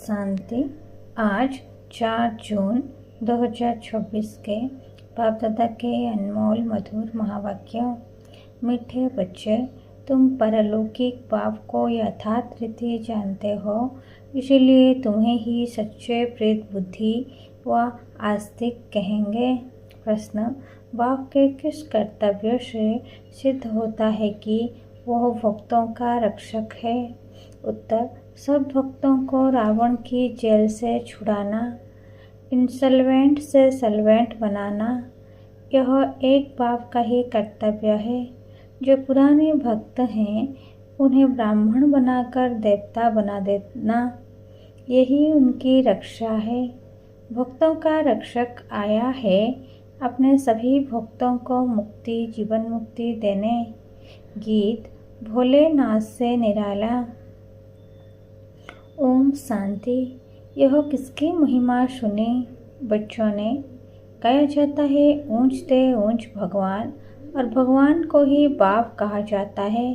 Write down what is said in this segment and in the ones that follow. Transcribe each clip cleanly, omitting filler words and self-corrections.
शांति। आज 4 जून 2026 के बाप दादा के अनमोल मधुर महावाक्य। मीठे बच्चे, तुम परलौकिक बाप को यथार्थ रीति जानते हो, इसलिए तुम्हें ही सच्चे प्रेत बुद्धि व आस्तिक कहेंगे। प्रश्न, बाप के किस कर्तव्य से सिद्ध होता है कि वह भक्तों का रक्षक है? उत्तर, सब भक्तों को रावण की जेल से छुड़ाना, इंसल्वेंट से सल्वेंट बनाना, यह एक बाप का ही कर्तव्य है। जो पुराने भक्त हैं उन्हें ब्राह्मण बनाकर देवता बना देना, यही उनकी रक्षा है। भक्तों का रक्षक आया है अपने सभी भक्तों को मुक्ति, जीवन मुक्ति देने। गीत भोलेनाथ से निराला। ओम शांति। यह किसकी महिमा सुनी? बच्चों ने कहा जाता है ऊंच से ऊंच भगवान, और भगवान को ही बाप कहा जाता है।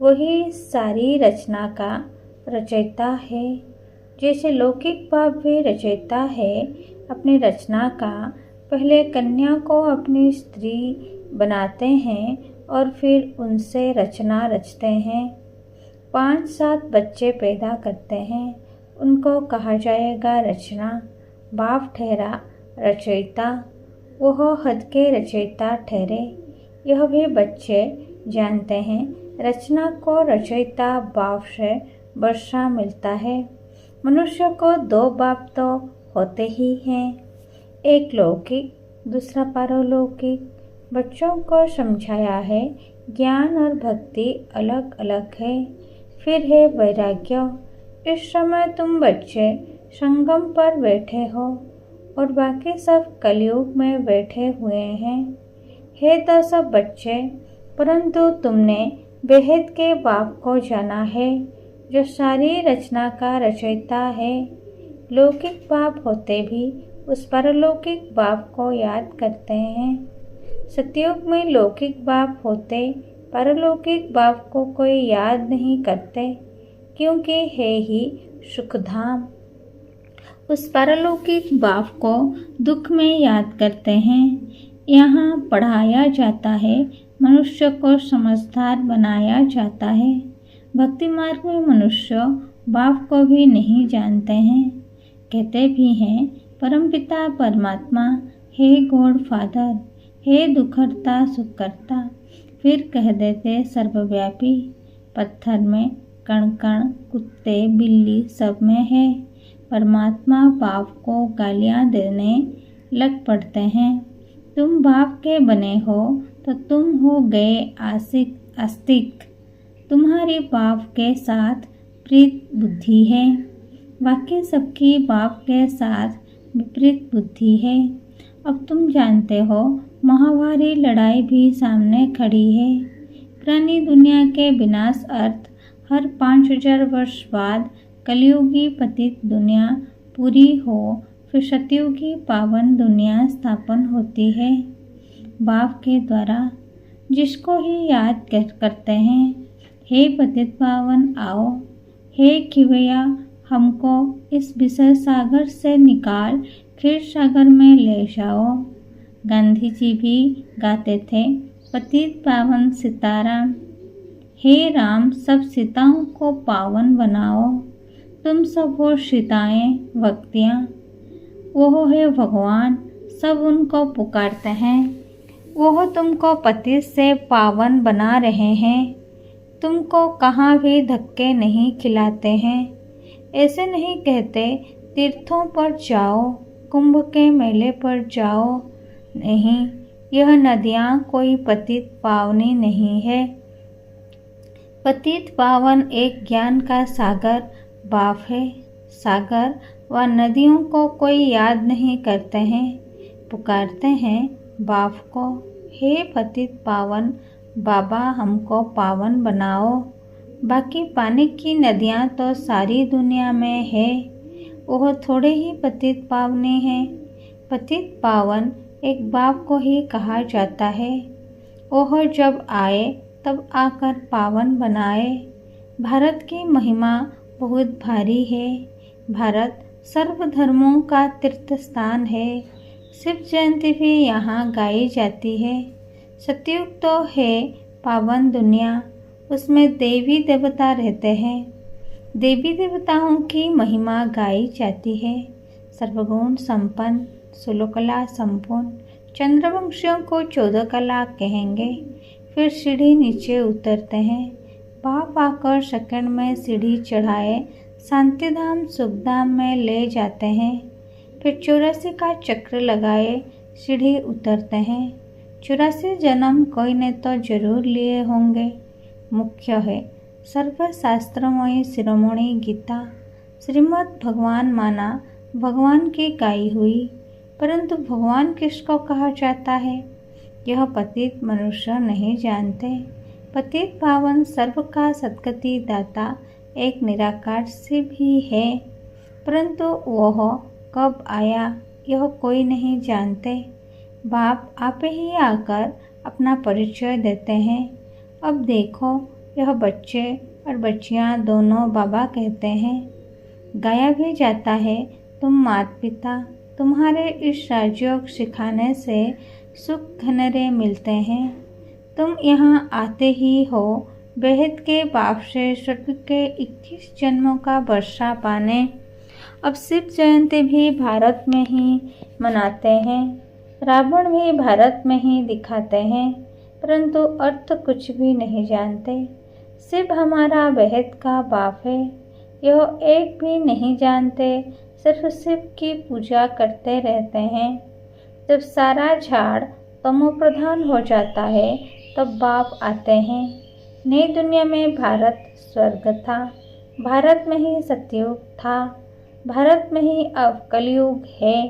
वही सारी रचना का रचयिता है। जैसे लौकिक बाप भी रचयिता है अपनी रचना का, पहले कन्या को अपनी स्त्री बनाते हैं और फिर उनसे रचना रचते हैं। 5-7 बच्चे पैदा करते हैं, उनको कहा जाएगा रचना। बाप ठहरा रचयिता, वह हद के रचयिता ठहरे। यह भी बच्चे जानते हैं, रचना को रचयिता बाप से वर्षा मिलता है। मनुष्य को 2 बाप तो होते ही हैं, एक लौकिक, दूसरा पारलौकिक। बच्चों को समझाया है ज्ञान और भक्ति अलग अलग है। फिर है वैराग्य। इस समय तुम बच्चे संगम पर बैठे हो और बाकी सब कलयुग में बैठे हुए हैं। है तो सब बच्चे, परंतु तुमने बेहद के बाप को जाना है जो सारी रचना का रचयिता है। लौकिक बाप होते भी उस परलौकिक बाप को याद करते हैं। सतयुग में लौकिक बाप होते परलौकिक बाप को कोई याद नहीं करते, क्योंकि है ही सुखधाम। उस परलौकिक बाप को दुख में याद करते हैं। यहाँ पढ़ाया जाता है, मनुष्य को समझदार बनाया जाता है। भक्ति मार्ग में मनुष्य बाप को भी नहीं जानते हैं। कहते भी हैं परमपिता परमात्मा, हे गॉड फादर, हे दुखहर्ता सुखकर्ता। फिर कह देते सर्वव्यापी। पत्थर में कण कण, कुत्ते बिल्ली सब में है। परमात्मा बाप को गालियाँ देने लग पड़ते हैं। तुम बाप के बने हो तो तुम हो गए आस्तिक। तुम्हारी बाप के साथ प्रीत बुद्धि है, बाकी सबकी बाप के साथ विपरीत बुद्धि है। अब तुम जानते हो महाभारी लड़ाई भी सामने खड़ी है। पुरानी दुनिया के विनाश अर्थ हर 5000 वर्ष बाद कलयुगी पतित दुनिया पूरी हो, फिर सतयुगी पावन दुनिया स्थापन होती है बाप के द्वारा। जिसको ही याद करते हैं, हे पतित पावन आओ, हे खिवैया हमको इस विषय सागर से निकाल क्षीर सागर में ले जाओ। गांधी जी भी गाते थे पतित पावन सीताराम, हे राम सब सीताओं को पावन बनाओ। तुम सब हो सीताएं भक्तियाँ, वह है भगवान, सब उनको पुकारते हैं। वह तुमको पतित से पावन बना रहे हैं। तुमको कहाँ भी धक्के नहीं खिलाते हैं। ऐसे नहीं कहते तीर्थों पर जाओ, कुंभ के मेले पर जाओ। नहीं, यह नदियाँ कोई पतित पावनी नहीं है। पतित पावन एक ज्ञान का सागर बाप है। सागर व नदियों को कोई याद नहीं करते हैं, पुकारते हैं बाप को, हे पतित पावन बाबा हमको पावन बनाओ। बाकी पानी की नदियाँ तो सारी दुनिया में है, वह थोड़े ही पतित पावनी हैं। पतित पावन एक बाप को ही कहा जाता है। वह जब आए तब आकर पावन बनाए। भारत की महिमा बहुत भारी है। भारत सर्वधर्मों का तीर्थ स्थान है। शिव जयंती भी यहाँ गाई जाती है। सतयुग तो है पावन दुनिया, उसमें देवी देवता रहते हैं। देवी देवताओं की महिमा गाई जाती है। सर्वगुण संपन्न, सुलोकला संपूर्ण चंद्रवंशियों को 14 कला कहेंगे। फिर सीढ़ी नीचे उतरते हैं। बाप आकर सेकंड में सीढ़ी चढ़ाए शांतिधाम सुखधाम में ले जाते हैं। फिर 84 का चक्र लगाए सीढ़ी उतरते हैं। 84 जन्म कोई ने तो जरूर लिए होंगे। मुख्य है सर्वशास्त्रमयी शिरोमणि गीता, श्रीमद् भगवान माना भगवान की गाई हुई। परंतु भगवान किसको कहा जाता है, यह पतित मनुष्य नहीं जानते। पतित पावन सर्व का सद्गति दाता एक निराकार शिव ही है, परंतु वह कब आया यह कोई नहीं जानते। बाप आप ही आकर अपना परिचय देते हैं। अब देखो यह बच्चे और बच्चियां दोनों बाबा कहते हैं। गाया भी जाता है, तुम माता पिता तुम्हारे इस राजयोग सिखाने से सुख घनेरे मिलते हैं। तुम यहाँ आते ही हो बेहद के बाप से स्वर्ग के 21 जन्मों का वर्षा पाने। अब शिव जयंती भी भारत में ही मनाते हैं, रावण भी भारत में ही दिखाते हैं, परंतु अर्थ कुछ भी नहीं जानते। शिव हमारा बेहद का बाप है, यह एक भी नहीं जानते, सिर्फ शिव की पूजा करते रहते हैं। जब सारा झाड़ तमो प्रधान हो जाता है तब बाप आते हैं। नई दुनिया में भारत स्वर्ग था, भारत में ही सतयुग था, भारत में ही अब कलयुग है।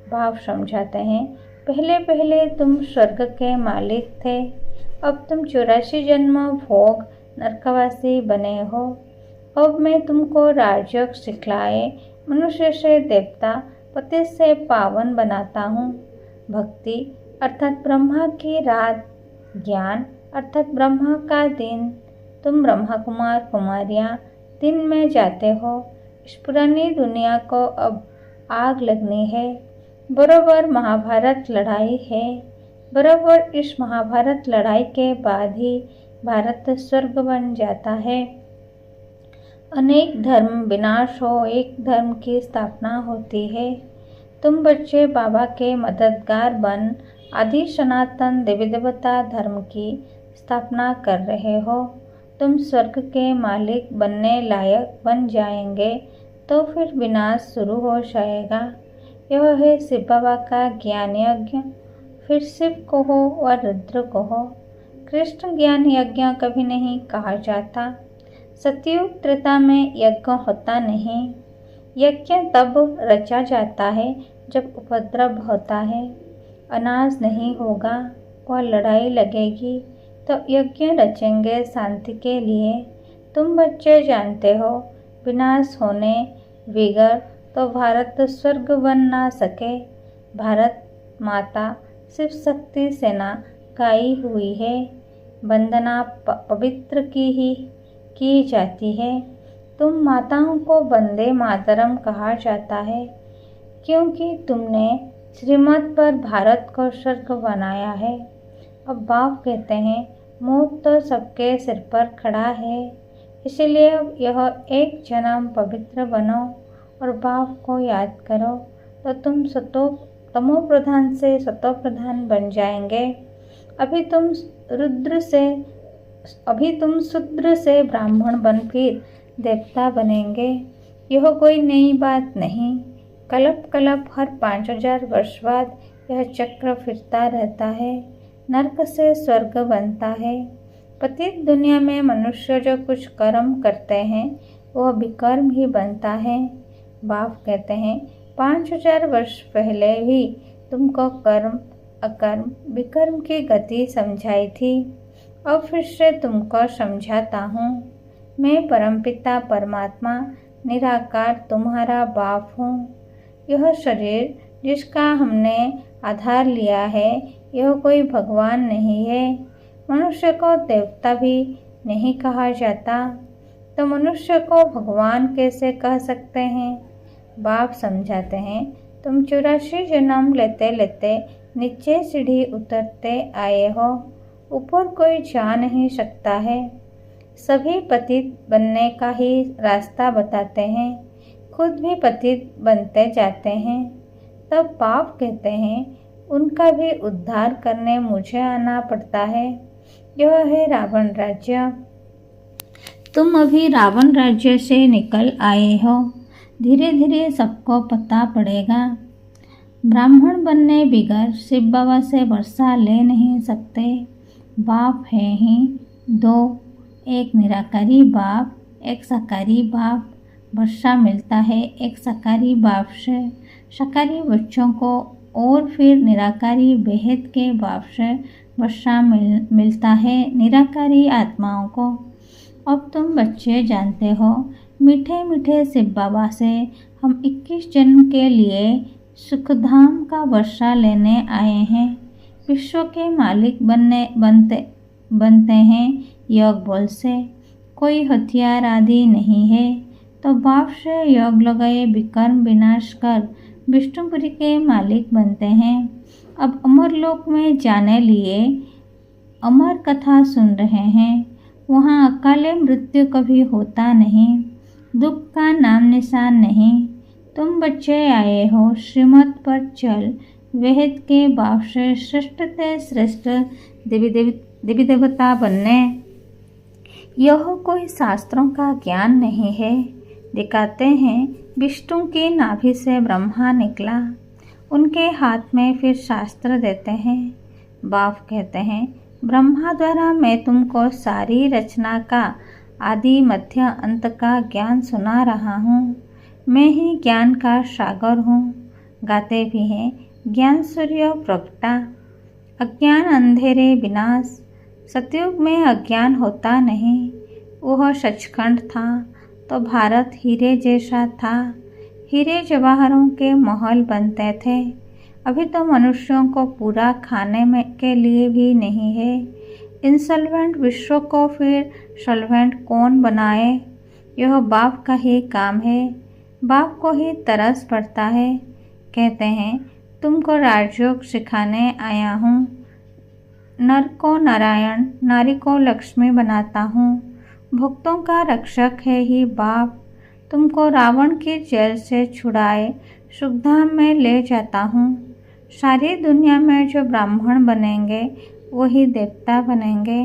बाप समझाते हैं, पहले पहले तुम स्वर्ग के मालिक थे, अब तुम 84 जन्म भोग नरकवासी बने हो। अब मैं तुमको राजयोग सिखलाए मनुष्य से देवता, पति से पावन बनाता हूँ। भक्ति अर्थात ब्रह्मा की रात, ज्ञान अर्थात ब्रह्मा का दिन। तुम ब्रह्मा कुमार कुमारियाँ दिन में जाते हो। इस पुरानी दुनिया को अब आग लगनी है। बरोबर महाभारत लड़ाई है। बरोबर इस महाभारत लड़ाई के बाद ही भारत स्वर्ग बन जाता है। अनेक धर्म विनाश हो, एक धर्म की स्थापना होती है। तुम बच्चे बाबा के मददगार बन आदि सनातन देवी देवता धर्म की स्थापना कर रहे हो। तुम स्वर्ग के मालिक बनने लायक बन जाएंगे तो फिर विनाश शुरू हो जाएगा। यह है शिव बाबा का ज्ञान यज्ञ। फिर शिव कहो व रुद्र कहो, कृष्ण ज्ञान यज्ञ कभी नहीं कहा जाता। सतयुग त्रेता में यज्ञ होता नहीं। यज्ञ तब रचा जाता है जब उपद्रव होता है, अनाज नहीं होगा और लड़ाई लगेगी तो यज्ञ रचेंगे शांति के लिए। तुम बच्चे जानते हो विनाश होने बिगड़ तो भारत स्वर्ग बन ना सके। भारत माता शिव शक्ति सेना गाई हुई है। वंदना पवित्र की जाती है। तुम माताओं को वंदे मातरम कहा जाता है, क्योंकि तुमने श्रीमत पर भारत को स्वर्ग बनाया है। अब बाप कहते हैं मौत तो सबके सिर पर खड़ा है, इसलिए अब यह एक जन्म पवित्र बनो और बाप को याद करो तो तुम तमो प्रधान से सतो प्रधान बन जाएंगे। अभी तुम शूद्र से ब्राह्मण बन फिर देवता बनेंगे। यह कोई नई बात नहीं। कल्प हर 5000 वर्ष बाद यह चक्र फिरता रहता है। नरक से स्वर्ग बनता है। पतित दुनिया में मनुष्य जो कुछ कर्म करते हैं वह विकर्म ही बनता है। बाप कहते हैं 5000 वर्ष पहले भी तुमको कर्म अकर्म विकर्म की गति समझाई थी। अब फिर से तुमको समझाता हूँ। मैं परमपिता परमात्मा निराकार तुम्हारा बाप हूँ। यह शरीर जिसका हमने आधार लिया है यह कोई भगवान नहीं है। मनुष्य को देवता भी नहीं कहा जाता, तो मनुष्य को भगवान कैसे कह सकते हैं। बाप समझाते हैं, तुम 84 जन्म लेते लेते नीचे सीढ़ी उतरते आए हो, ऊपर कोई जा नहीं सकता है। सभी पतित बनने का ही रास्ता बताते हैं, खुद भी पतित बनते जाते हैं। तब बाप कहते हैं, उनका भी उद्धार करने मुझे आना पड़ता है। यह है रावण राज्य। तुम अभी रावण राज्य से निकल आए हो, धीरे धीरे सबको पता पड़ेगा। ब्राह्मण बनने बिगर शिव बाबा से वर्षा ले नहीं सकते। बाप है ही दो, एक निराकारी बाप, एक साकारी बाप। वर्षा मिलता है एक साकारी बाप से, साकारी बच्चों को, और फिर निराकारी बेहद के बाप से वर्षा मिलता है निराकारी आत्माओं को। अब तुम बच्चे जानते हो, मीठे मीठे शिव बाबा से हम 21 जन्म के लिए सुखधाम का वर्षा लेने आए हैं। विश्व के मालिक बनते हैं योग बल से, कोई हथियार आदि नहीं है। तो बाप से योग लगाए विकर्म विनाश कर विष्णुपुरी के मालिक बनते हैं। अब अमर लोक में जाने लिए अमर कथा सुन रहे हैं। वहाँ अकाले मृत्यु कभी होता नहीं, दुख का नाम निशान नहीं। तुम बच्चे आए हो श्रीमत पर चल, वेद के बाप से श्रेष्ठ से श्रेष्ठ देवी देवता बनने। यह कोई शास्त्रों का ज्ञान नहीं है। दिखाते हैं विष्णु की नाभि से ब्रह्मा निकला, उनके हाथ में फिर शास्त्र देते हैं। बाप कहते हैं, ब्रह्मा द्वारा मैं तुमको सारी रचना का आदि मध्य अंत का ज्ञान सुना रहा हूँ। मैं ही ज्ञान का सागर हूँ। गाते भी हैं, ज्ञान सूर्य प्रगटा, अज्ञान अंधेरे विनाश। सतयुग में अज्ञान होता नहीं, वह सचखंड था तो भारत हीरे जैसा था। हीरे जवाहरों के महल बनते थे। अभी तो मनुष्यों को पूरा खाने में के लिए भी नहीं है। इंसॉल्वेंट विश्व को फिर सॉल्वेंट कौन बनाए? यह बाप का ही काम है। बाप को ही तरस पड़ता है। कहते हैं, तुमको राजयोग सिखाने आया हूँ। नर को नारायण, नारी को लक्ष्मी बनाता हूँ। भक्तों का रक्षक है ही बाप। तुमको रावण की जेल से छुड़ाए सुखधाम में ले जाता हूँ। सारी दुनिया में जो ब्राह्मण बनेंगे वही देवता बनेंगे।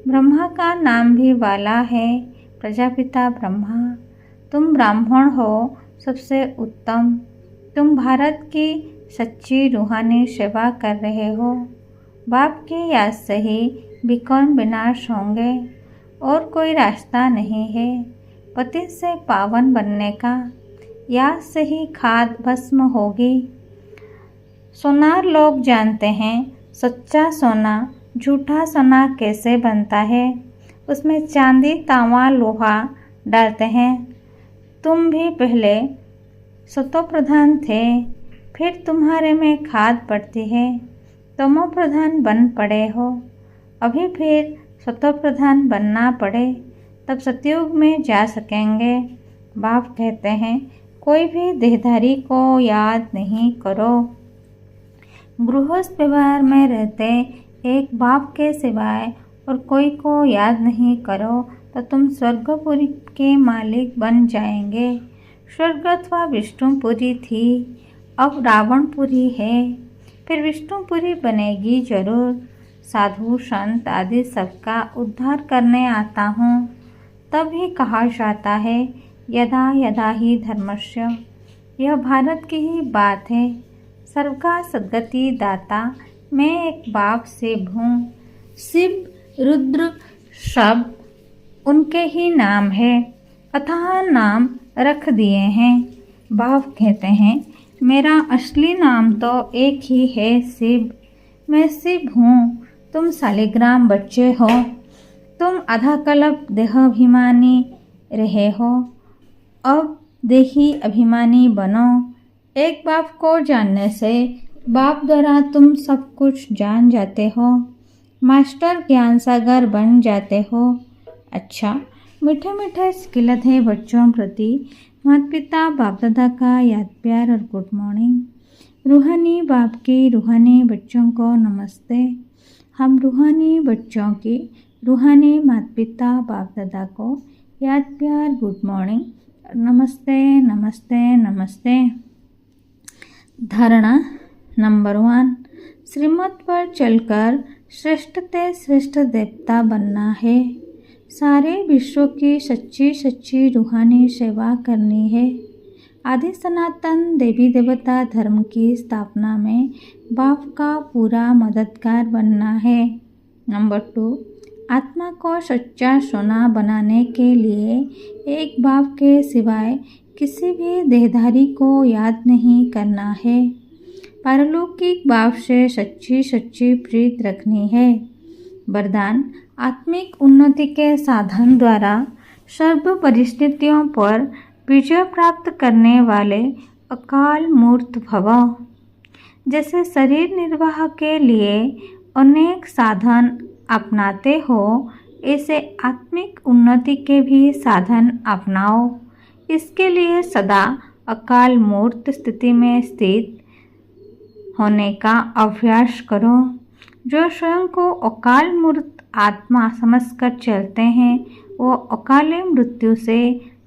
ब्रह्मा का नाम भी वाला है, प्रजापिता ब्रह्मा। तुम ब्राह्मण हो सबसे उत्तम। तुम भारत की सच्ची रूहानी सेवा कर रहे हो। बाप की याद से ही विकर्म विनाश होंगे और कोई रास्ता नहीं है। पति से पावन बनने का, याद से ही खाद भस्म होगी। सोनार लोग जानते हैं सच्चा सोना झूठा सोना कैसे बनता है। उसमें चांदी तांबा लोहा डालते हैं। तुम भी पहले सतो प्रधान थे, फिर तुम्हारे में खाद पड़ती है, तमो प्रधान बन पड़े हो। अभी फिर सतो प्रधान बनना पड़े तब सतयुग में जा सकेंगे। बाप कहते हैं, कोई भी देहधारी को याद नहीं करो। गृहस्थ व्यवहार में रहते एक बाप के सिवाय और कोई को याद नहीं करो तो तुम स्वर्गपुरी के मालिक बन जाएंगे। स्वर्ग अथवा विष्णुपुरी थी, अब रावणपुरी है, फिर विष्णुपुरी बनेगी जरूर। साधु संत आदि सबका उद्धार करने आता हूँ। तब ही कहा जाता है, यदा यदा ही धर्मस्य। यह भारत की ही बात है। सर्वका सद्गति दाता मैं एक बाप शिव हूँ। शिव रुद्र सब उनके ही नाम है, अथाह नाम रख दिए हैं। बाप कहते हैं, मेरा असली नाम तो एक ही है, शिव। मैं शिव हूँ, तुम शालिग्राम बच्चे हो। तुम आधा कल्प देहाभिमानी रहे हो, अब देही अभिमानी बनो। एक बाप को जानने से बाप द्वारा तुम सब कुछ जान जाते हो। मास्टर ज्ञान सागर बन जाते हो। अच्छा, मीठे मीठे स्किलत है बच्चों प्रति माता पिता बाप दादा का याद प्यार और गुड मॉर्निंग। रूहानी बाप की रूहानी बच्चों को नमस्ते। हम रूहानी बच्चों की रूहानी माता पिता बाप दादा को याद प्यार गुड मॉर्निंग, नमस्ते नमस्ते नमस्ते। धारणा नंबर 1, श्रीमत पर चलकर श्रेष्ठ से श्रेष्ठ देवता बनना है। सारे विश्व की सच्ची सच्ची रूहानी सेवा करनी है। आदि सनातन देवी देवता धर्म की स्थापना में बाप का पूरा मददगार बनना है। नंबर 2, आत्मा को सच्चा सोना बनाने के लिए एक बाप के सिवाय किसी भी देहधारी को याद नहीं करना है। पारलौकिक बाप से सच्ची सच्ची प्रीत रखनी है। वरदान आत्मिक उन्नति के साधन द्वारा सर्व परिस्थितियों पर विजय प्राप्त करने वाले अकाल मूर्त भव। जैसे शरीर निर्वाह के लिए अनेक साधन अपनाते हो, ऐसे आत्मिक उन्नति के भी साधन अपनाओ। इसके लिए सदा अकाल मूर्त स्थिति में स्थित होने का अभ्यास करो। जो स्वयं को अकाल मूर्त आत्मा समझकर चलते हैं, वो अकाले मृत्यु से,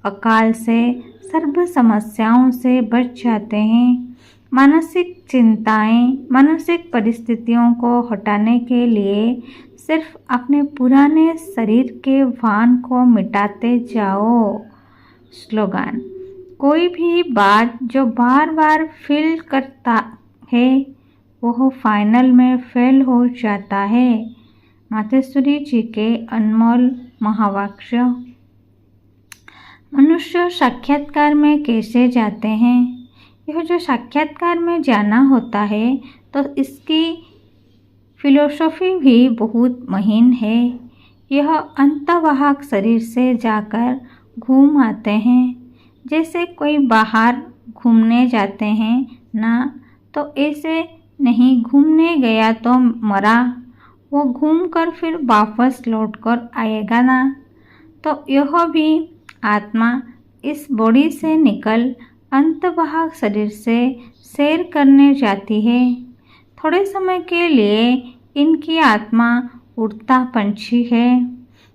अकाल से, सर्व समस्याओं से बच जाते हैं। मानसिक चिंताएं, मानसिक परिस्थितियों को हटाने के लिए सिर्फ अपने पुराने शरीर के भान को मिटाते जाओ। स्लोगन, कोई भी बात जो बार बार फील करता है वह फाइनल में फेल हो जाता है। मातेश्वरी जी के अनमोल महावाक्य। मनुष्य साक्षात्कार में कैसे जाते हैं? यह जो साक्षात्कार में जाना होता है तो इसकी फिलोसॉफी भी बहुत महीन है। यह अंतवाहक शरीर से जाकर घूम आते हैं। जैसे कोई बाहर घूमने जाते हैं ना, तो ऐसे नहीं घूमने गया तो मरा, वो घूमकर फिर वापस लौटकर आएगा ना। तो यह भी आत्मा इस बॉडी से निकल अंतवाहक शरीर से सैर करने जाती है। थोड़े समय के लिए इनकी आत्मा उड़ता पंछी है।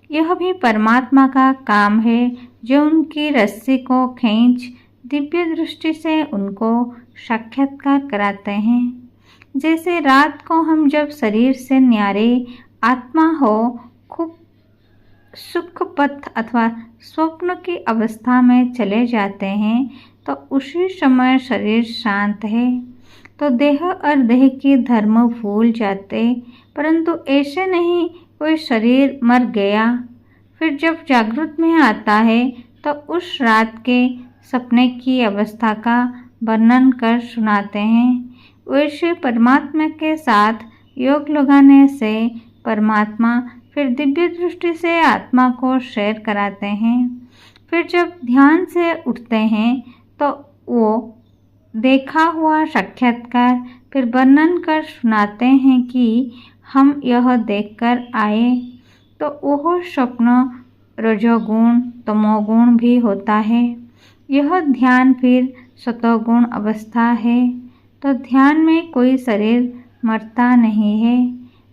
यह भी परमात्मा का काम है जो उनकी रस्सी को खींच दिव्य दृष्टि से उनको साक्षात्कार कराते हैं। जैसे रात को हम जब शरीर से न्यारे आत्मा हो खूब सुख पथ अथवा स्वप्न की अवस्था में चले जाते हैं, तो उसी समय शरीर शांत है तो देह और देह की धर्म भूल जाते। परंतु ऐसे नहीं कोई शरीर मर गया, फिर जब जागृत में आता है तो उस रात के सपने की अवस्था का वर्णन कर सुनाते हैं। वैसे परमात्मा के साथ योग लगाने से परमात्मा फिर दिव्य दृष्टि से आत्मा को शेयर कराते हैं। फिर जब ध्यान से उठते हैं तो वो देखा हुआ साक्षात्कार फिर वर्णन कर सुनाते हैं कि हम यह देखकर आए। तो वह स्वप्न रजोगुण तमोगुण भी होता है। यह ध्यान फिर सतोगुण अवस्था है। तो ध्यान में कोई शरीर मरता नहीं है,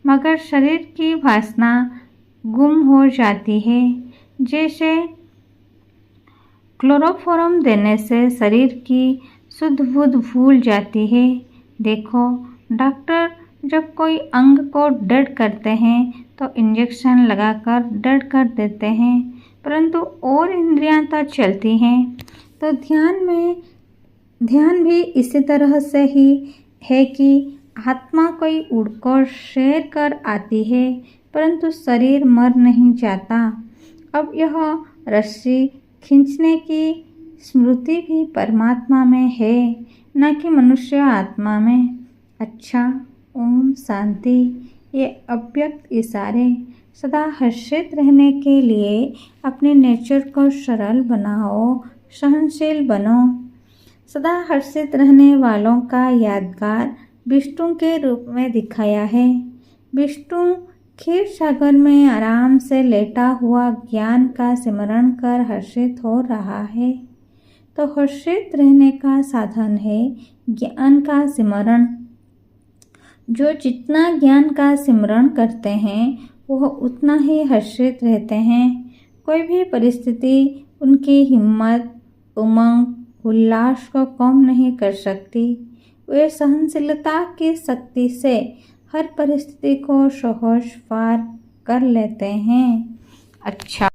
मगर शरीर की वासना गुम हो जाती है। जैसे क्लोरोफॉर्म देने से शरीर की शुद्ध बुद्ध भूल जाती है। देखो, डॉक्टर जब कोई अंग को डेड करते हैं तो इंजेक्शन लगाकर डेड कर देते हैं, परंतु और इंद्रियां तो चलती हैं। तो ध्यान भी इसी तरह से ही है कि आत्मा कोई उड़कर सैर कर आती है, परंतु शरीर मर नहीं जाता। अब यह रस्सी खींचने की स्मृति भी परमात्मा में है, न कि मनुष्य आत्मा में। अच्छा, ओम शांति। ये अव्यक्त इशारे। सदा हर्षित रहने के लिए अपने नेचर को सरल बनाओ, सहनशील बनो। सदा हर्षित रहने वालों का यादगार विष्णु के रूप में दिखाया है। विष्णु क्षीर सागर में आराम से लेटा हुआ ज्ञान का सिमरण कर हर्षित हो रहा है। तो हर्षित रहने का साधन है ज्ञान का सिमरण। जो जितना ज्ञान का सिमरण करते हैं वह उतना ही हर्षित रहते हैं। कोई भी परिस्थिति उनकी हिम्मत, उमंग, उल्लास को कम नहीं कर सकती। वे सहनशीलता की शक्ति से हर परिस्थिति को सहज पार कर लेते हैं। अच्छा।